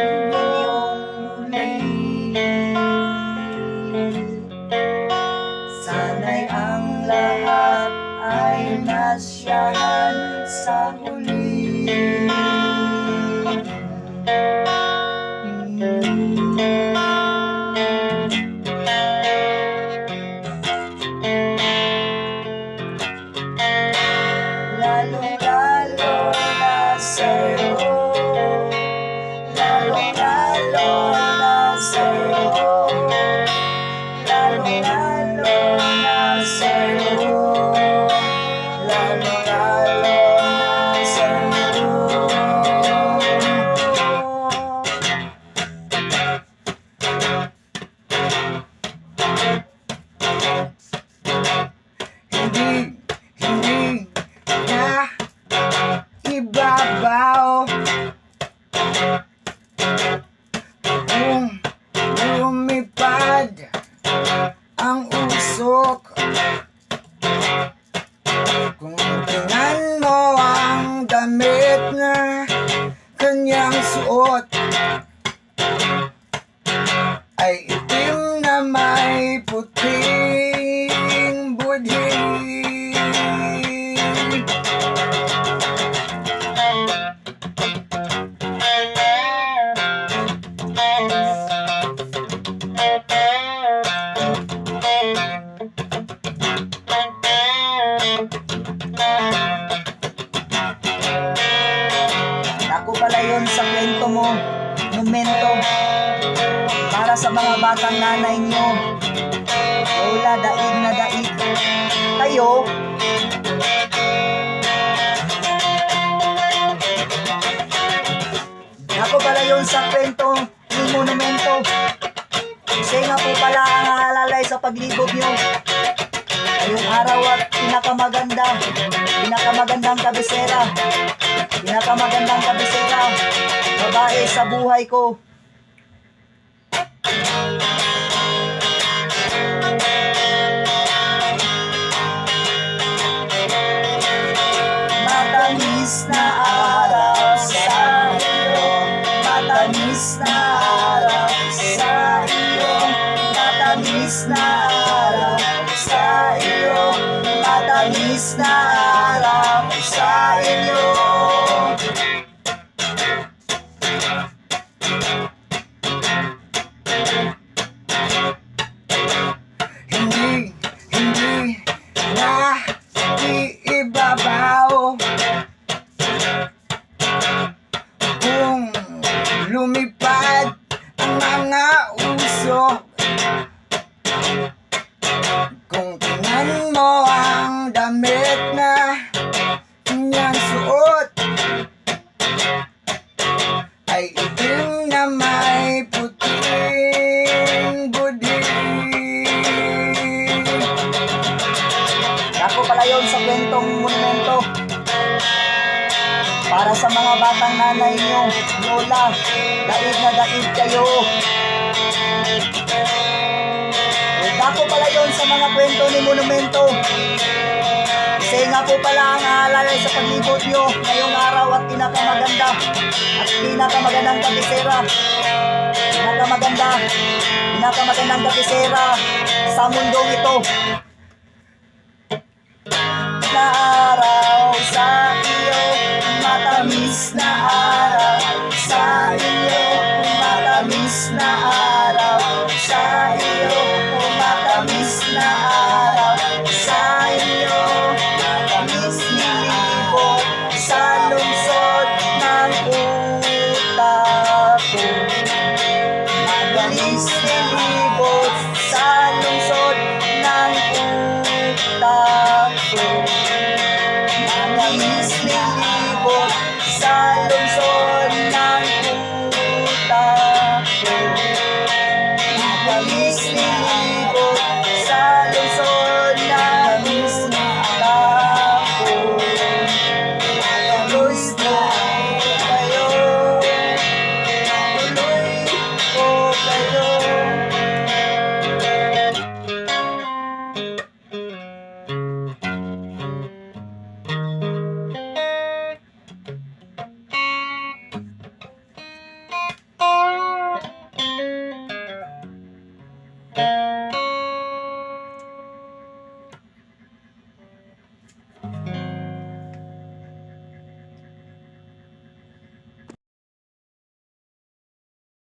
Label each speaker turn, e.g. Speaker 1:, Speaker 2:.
Speaker 1: ngayong muli. Sana'y ang lahat ay nasyahan sa huli. Lalong-lalo na sa'yo, lalong-lalo na sa'yo, lalong-lalo na sa'yo, lalong-lalo na sa'yo. Hindi na ibabaw kung lumipad ang usok. Kung tingnan mo ang damit na kanyang suot, ay itim na may puting budhi. Ako pala yun sa kwento mo, momento, para sa mga batang nanay nyo. Lola, daig na daig kayo. Ako pala yun sa kwento ng monumento. Kasi nga po pala ang alalay sa paglibog nyo. Ngayong araw at pinakamagandang kabisera, babae sa buhay ko. Matamis na araw sa iyo, matamis na araw sa iyo, matamis na araw sa iyo, matamis na araw sa iyo. Hindi na iibabaw kung lumipad ang mga usok. Kung tingnan mo ang damit na kanyang suot, ay itim na may puting budhi. Ako pala yun sa kwentong monumento, para sa mga batang nanay nyo. Lola, daig na daig kayo. Ako pala yun sa mga kwento ni monumento. Kasi nga po pala ang alalay sa paglibot nyo ngayong araw at pinakamagandang kabisera, pinakamagandang kabisera sa mundong ito. Na araw sa iyo, matamis na araw